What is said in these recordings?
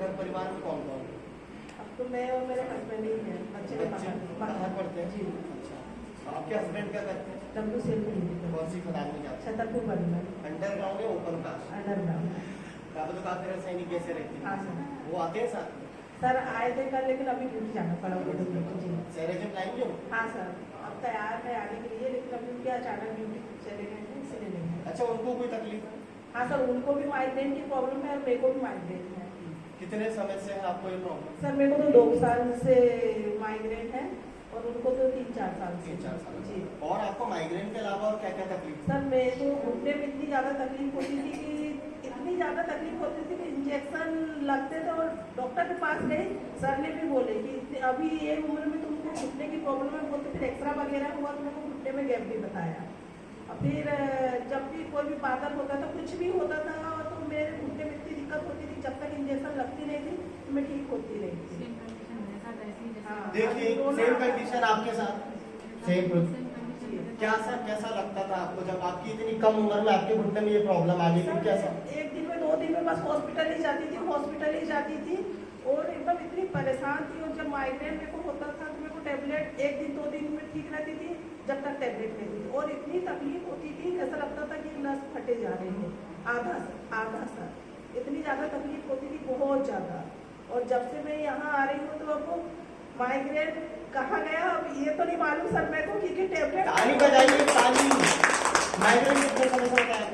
घर परिवार में कौन कौन है? अब तो मैं और मेरे हस्बैंड ही हैं, बच्चे बाहर पढ़ते हैं जी। अच्छा, आपके हस्बैंड क्या करते हैं? डब्ल्यू से कौन सी खदान में जाते हैं? छतरपुर बंदर अंडरग्राउंड या ओपन कास्ट? अंडरग्राउंड। यहाँ पे तो काफी रसायनिक कैसे रहती है? हाँ सर। वो आते हैं साथ में? सर आए थे कल, लेकिन अभी ड्यूटी जाना पड़ा उनको जी। सेरेजिम लाएंगे हो? हाँ सर, अब तैयार है आने के लिए, लेकिन अभी उनके अचानक ड्यूटी चले गए हैं, इसलिए नहीं है। अच्छा, उनको कोई तकलीफ है? हाँ सर, उनको भी माइग्रेन की प्रॉब्लम है और मेरे को भी माइग्रेन है। कितने समय से है आपको ये प्रॉब्लम? सर मेरे को तो 2 साल से माइग्रेन है और उनको तो 3-4 साल से। 3-4 साल जी। और आपको माइग्रेन के अलावा और क्या क्या तकलीफ? सर मेरे को घुटने में इतनी ज़्यादा तकलीफ होती थी कि इतनी ज़्यादा तकलीफ होती थी कि इंजेक्शन लगते थे और डॉक्टर के पास गए, सर ने भी बोले कि अभी ये उम्र में तुमको घुटने की प्रॉब्लम है, बोलते फिर एक्सरा वगैरह हुआ तो मेरे को घुटने में गैप भी बताया। और फिर जब भी कोई भी बादल होता था, कुछ भी होता था, तो मेरे घुटने में इतनी दिक्कत होती थी, जब तक इंजेक्शन लगती नहीं थी तो मैं ठीक होती नहीं थी। देखिए सेम कंडीशन आपके साथ, सेम। कैसा लगता था आपको जब आपकी इतनी कम उम्र में आपके घुटने में ये प्रॉब्लम आ गई थी? कैसा? एक दिन में 2 दिन में बस हॉस्पिटल ही जाती थी और एकदम इतनी परेशान थी। और जब माइग्रेन मेरे को होता था तो मेरे को टेबलेट 1 दिन 2 दिन में ठीक रहती थी, जब तक टेबलेट नहीं थी। और इतनी तकलीफ होती थी, ऐसा लगता था कि नस फटे जा रही है, आधा सर इतनी ज़्यादा तकलीफ होती थी, बहुत ज़्यादा। और जब से मैं यहाँ आ रही हूँ तो अब माइग्रेन कहाँ गया अब ये तो नहीं मालूम सर मेरे को, क्योंकि टेबलेट ताली बजाइए, ताली। माइग्रेन कितने समय से होता है?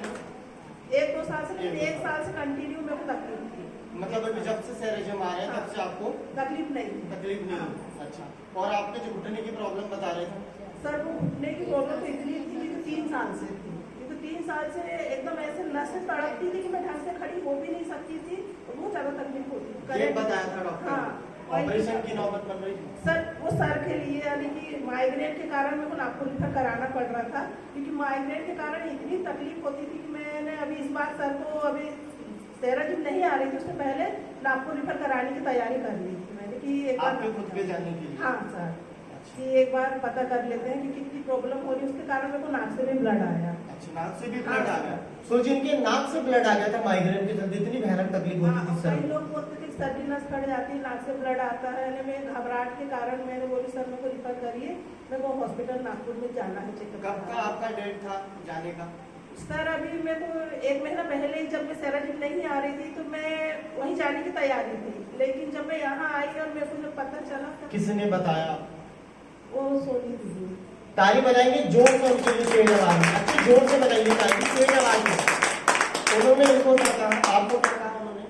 1-2 साल से, 1 साल से कंटिन्यू मेरे को तकलीफ थी। मतलब अभी जब से सेरेजिम आ रहे हैं तब से आपको तकलीफ नहीं थी। तकलीफ नहीं है? अच्छा, और आपके जो घुटने की प्रॉब्लम बता रहे थे? सर वो घुटने की प्रॉब्लम तो इतनी थी कि 3 साल से थी, क्योंकि 3 साल से एकदम ऐसे नसें तड़पती थी कि मैं ढंग से खड़ी हो भी नहीं सकती थी, बहुत ज़्यादा तकलीफ होती थी। ये बताया था डॉक्टर? हाँ। ऑपरेशन की नौबत बन रही थी? सर वो सर के लिए, यानी कि माइग्रेन के कारण मेरे को नागपुर रिफर कराना पड़ रहा था, क्योंकि माइग्रेन के कारण इतनी तकलीफ होती थी कि मैंने अभी इस बार सर को अभी सेरेजिम नहीं आ रही थी, उससे पहले नागपुर रिफर कराने की तैयारी कर ली थी मैंने कि एक बार आपके खुद के जाने के लिए? हाँ सर, कि एक बार पता कर लेते हैं कि कितनी प्रॉब्लम हो रही है, उसके कारण मेरे को नाक से भी ब्लड आया। अच्छा, नाक से भी ब्लड आ गया? सो जिनके नाक से ब्लड आ गया था माइग्रेन के चलते, इतनी भयानक तकलीफ होती थी सर? कई लोग बोलते थे सर्दी नस फट जाती है, नाक से ब्लड आता है। मैं घबराहट के कारण मैंने बोली सर मेरे को रिफर करिए, मेरे को हॉस्पिटल नागपुर में जाना है चेकअप। कब का आपका डेट था जाने का? सर अभी मेरे को 1 महीना पहले ही, जब मैं सेरेजिम नहीं आ रही थी तो मैं वहीं जाने की तैयारी थी, लेकिन जब मैं यहाँ आई और मेरे को जब पता चला। किसने बताया? वो सोनी दीदी। ताली बजाएंगे जोर से उनके लिए, तेज आवाज में, अच्छी जोर से बजाइए ताली, तेज आवाज में। उन्होंने उनको क्या कहा, आपको क्या कहा उन्होंने?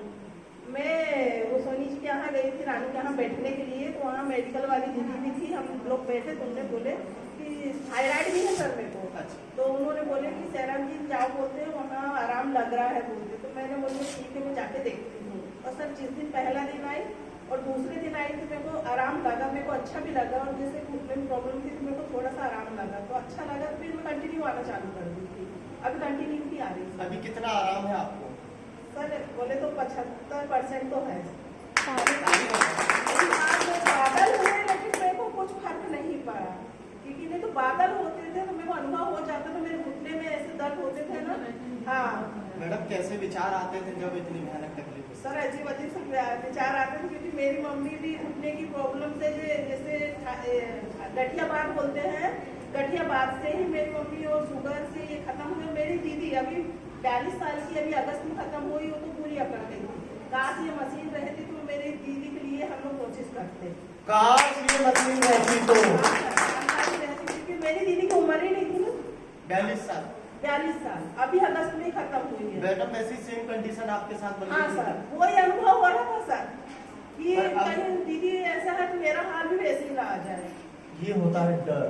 मैं वो सोनी जी के यहाँ गई थी, रानी के यहाँ बैठने के लिए, तो वहाँ मेडिकल वाली दीदी भी थी, हम लोग बैठे तो उन्होंने बोले कि थायराइड भी है सर मेरे को। अच्छा। तो उन्होंने बोले कि सैराम जी जाओ, बोलते हैं वहाँ आराम लग रहा है बोलते। तो मैंने बोला ठीक है मैं जाके देखती हूँ। और सर जिस दिन पहला दिन आई और दूसरे दिन आई तो मेरे को आराम लगा, मेरे को अच्छा भी लगा। और जैसे घुटने में प्रॉब्लम थी तो मेरे को थोड़ा सा आराम लगा, तो अच्छा लगा, फिर मैं कंटिन्यू आना चालू कर दी थी। अभी कंटिन्यू भी आ रही है। अभी कितना आराम है आपको? सर बोले तो 75% तो है। बादल हुए लेकिन मेरे को कुछ फर्क नहीं पड़ा, क्योंकि नहीं तो बादल होते थे तो मेरे को अनुभव हो जाता था, मेरे घुटने में ऐसे दर्द होते थे ना। हाँ मैडम, कैसे विचार आते थे जब इतनी भयानक तकलीफ? सर अजीब से विचार आते थे, क्योंकि मेरी मम्मी भी घुटने की प्रॉब्लम से, जैसे गठिया बात बोलते हैं, गठिया बात से ही मेरी मम्मी और शुगर से ये खत्म हुए। मेरी दीदी अभी 42 साल की, अभी अगस्त में खत्म हुई, वो तो पूरी अकड़ गई थी। काश ये मशीन रहती तो मेरी दीदी के लिए हम लोग कोशिश करते। काश ये मशीन रहती तो। क्योंकि मेरी दीदी की उम्र ही नहीं थी ना, 42 साल। 42 साल, अभी अगस्त में खत्म हुई है। मैडम ऐसी सेम कंडीशन आपके साथ बन हाँ रही सर, थी? वही अनुभव हो रहा था सर कि पर अब- कहीं दीदी ऐसा है तो मेरा हाल भी वैसे ही ना आ जाए। ये होता है डर,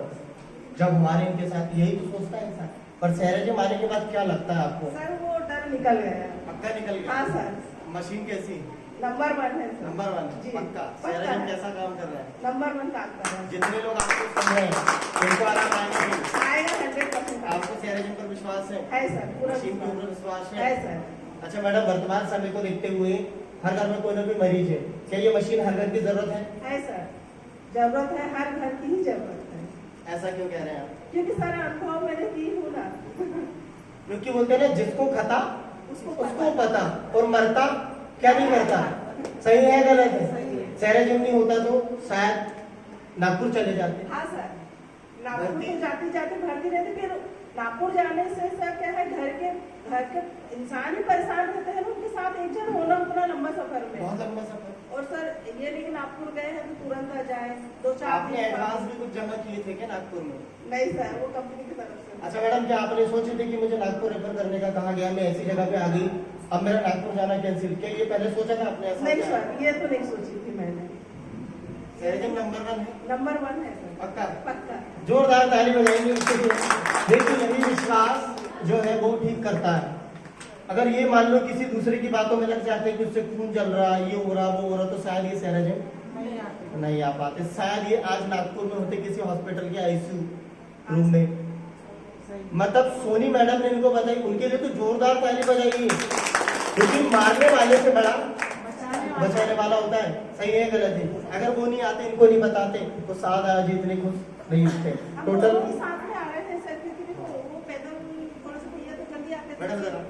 जब हमारे इनके साथ यही तो सोचता है इंसान। पर सेरेजिम आने के बाद क्या लगता है आपको? सर वो डर निकल गया। पक्का निकल गया? हाँ सर। मशीन कैसी? नंबर 1 है सर। नंबर 1 जी, पक्का? पक्का सेरेजिम है। कैसा काम कर रहा है? नंबर 1 काम कर रहा है। जितने लोग आपको सुन रहे हैं उनको आराम आएगा नहीं? आएगा 100%। आपको सेरेजिम पर विश्वास है? है सर, पूरा मशीन के ऊपर विश्वास है सर। अच्छा मैडम, वर्तमान समय को देखते हुए हर घर में कोई ना कोई मरीज है, क्या ये मशीन हर घर की जरूरत है? है सर, जरूरत है, हर घर की ही जरूरत है। ऐसा क्यों कह रहे हैं आप? क्योंकि सारा अनुभव मैंने की हूँ ना। क्योंकि बोलते हैं ना, जिसको खाता उसको उसको पता, और मरता क्या नहीं करता, सही है गलत है? सही है। सेरेजिम नहीं होता तो शायद नागपुर चले जाते। हाँ सर, नागपुर भर्ती- तो जाते जाते भर्ती रहते, फिर नागपुर जाने से सर क्या है, घर के इंसान ही परेशान रहते हैं ना, उनके साथ एक जन होना उतना लंबा सफर में। बहुत लंबा सफर। और सर ये नहीं कि नागपुर गए हैं तो तुरंत आ जाए, 2-4 आपने दिन एडवांस बाद। भी कुछ जमा किए थे क्या नागपुर में? नहीं सर, वो कंपनी की तरफ से। अच्छा मैडम, क्या आपने सोचे थे कि मुझे नागपुर रेफर करने का, कहा गया मैं ऐसी जगह पे आ गई, अब मेरा नागपुर जाना कैंसिल, क्या ये पहले सोचा था आपने? ऐसा नहीं क्या? सर, ये तो नहीं सोची थी मैंने। सेरेजिम नंबर 1 है? नंबर 1 है सर, पक्का? पक्का। जोरदार ताली बजाएंगे उसके लिए। देखिए यही विश्वास जो है वो ठीक करता है। अगर ये मान लो किसी दूसरे की बातों में लग जाते कि उससे खून चल रहा, ये हो रहा वो हो रहा, तो शायद ये सेरेजिम नहीं आ पाते। शायद ये आज नागपुर में होते किसी हॉस्पिटल के आईसीयू रूम में। मतलब सोनी मैडम ने इनको बताई, उनके लिए तो जोरदार ताली बजाइए, क्योंकि मारने वाले से बड़ा बचाने वाला होता है। सही है गलत है? अगर वो नहीं आते, इनको नहीं बताते, तो साथ आज इतने खुश नहीं उठते। हम टोटल दोनों ही साथ में आ रहे थे सर, क्योंकि देखो वो पैदल थोड़ा सा भैया तो जल्दी आते थे। मैडम जरा